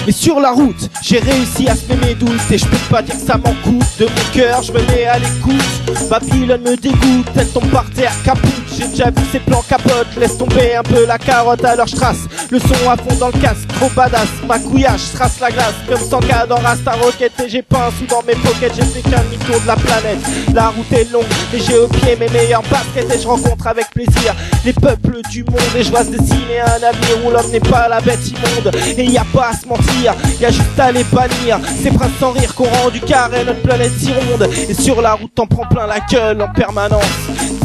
Mais sur la route, j'ai réussi à semer mes doutes. Et je peux pas dire que ça m'en coûte. De mon cœur, je me mets à l'écoute. Babylone me dégoûte, elle tombe par terre, capoute. J'ai déjà vu ses plans capote. Laisse tomber un peu la carotte, alors je trace le son à fond dans le casque, trop badass. Ma couillasse, je trace la glace. Comme Sanka dans Rasta Rocket. Et j'ai pas un sou dans mes pockets, j'ai fait qu'un demi-tour de la planète. La route est longue, et j'ai au pied mes meilleurs baskets. Et je rencontre avec plaisir les peuples du monde. Et je vois se dessiner un avenir où l'homme n'est pas la bête immonde. Et y a pas à se mentir, y a juste à les bannir. Ces princes sans rire qu'on rend du carré notre planète si ronde. Et sur la route t'en prends plein la gueule en permanence.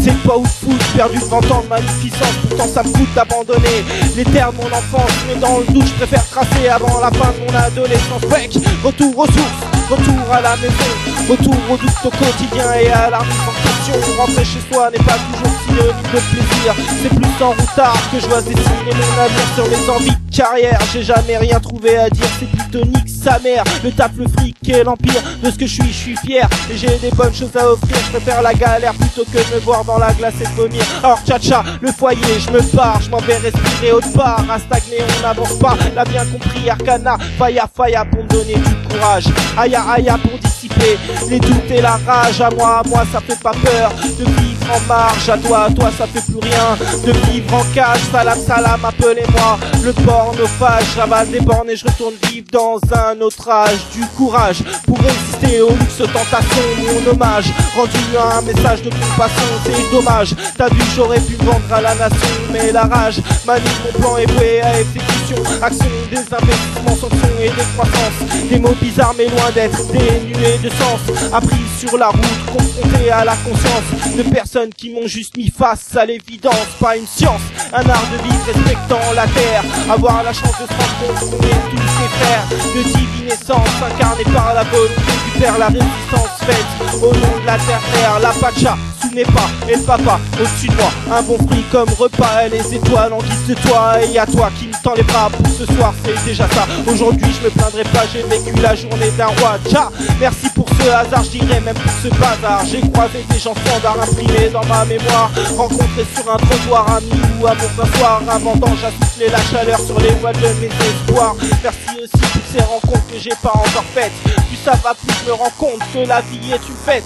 C'est pas où te foutre, perdu devant tant de magnificence. Pourtant ça me coûte d'abandonner les terres de mon enfance. Mais dans le doute je préfère tracer avant la fin de mon adolescence. Fake, retour aux sources, retour à la maison, retour au doute au quotidien et à la remise en question. Rentrer chez soi n'est pas toujours synonyme de plaisir. C'est plus en routard que je vois se dessiner mon avenir sur mes envies de carrière. J'ai jamais rien trouvé à dire, c'est plutôt nique sa mère. Le taf, le fric et l'empire de ce que je suis fier. Et j'ai des bonnes choses à offrir, je préfère la galère plutôt que de me voir dans la glace et de vomir. Alors tcha-tcha, le foyer, je me pars, je m'en vais respirer autre part. À stagner, on n'avance pas, l'a bien compris Arcana. Faya pour me donner du courage. Aya pour dissiper les doutes et la rage. À moi ça fait pas peur de vivre en marge. À toi ça fait plus rien de vivre en cage. Salam, appelez-moi le pornophage. J'avale des bornes et je retourne vivre dans un autre âge. Du courage pour résister au luxe tentation. Mon hommage rendu à un message de compassion. C'est dommage, t'as vu j'aurais pu me vendre à la nation. Mais la rage m'a mis mon plan est voué à exécution. Action, des investissements, sanctions et des croissances. Des mots bizarres mais loin d'être dénués de sens. Appris sur la route, confronté à la conscience de personnes qui m'ont juste mis face à l'évidence. Pas une science, un art de vivre respectant la terre. Avoir la chance de se rendre compte qu'on est tous des frères. De divine essence incarnée par la volonté du père. La résistance faite au nom de la terre. La pacha sous mes pas et le papa au-dessus de moi. Un bon fruit comme repas et les étoiles en guise de toi. Et y'a toi qui me tend les bras pour ce soir, c'est déjà ça. Aujourd'hui je me plaindrai pas, j'ai vécu la journée d'un roi. Tcha, merci pour ce hasard, je dirais même pour ce bazar. J'ai croisé des gens standards imprimés dans ma mémoire. Rencontré sur un trottoir, amis ou amour d'un soir. Un vendange a soufflé la chaleur sur les voiles de mes espoirs. Merci aussi pour ces rencontres que j'ai pas encore faites. Plus ça va, plus je me rends compte que la vie est une fête.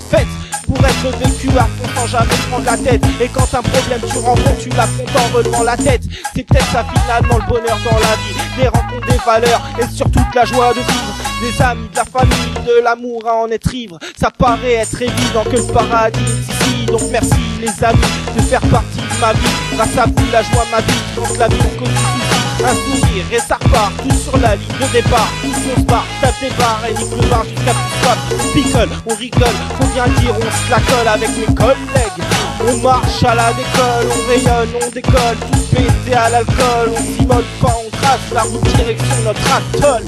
Pour être vécu à fond sans jamais prendre la tête. Et quand un problème tu rencontres, tu l'affrontes en relevant la tête. C'est peut-être ça finalement le bonheur dans la vie. Des rencontres, des valeurs et surtout de la joie de vivre. Des amis, de la famille, de l'amour à en être ivre. Ça paraît être évident que le paradis est ici. Donc merci les amis de faire partie de ma vie. Grâce à vous la joie m'habite quand la vie me cause du souci. Un sourire et ça repart, tout sur la ligne de départ. Tous on se barre, tape des barres et nique le bar jusqu'à plus soif. On picole, on rigole, faut bien dire on se la colle avec mes collègues. On marche à la décolle, on rayonne, on décolle. Tout pété à l'alcool, on s'immole pas, on trace la route direction notre atoll.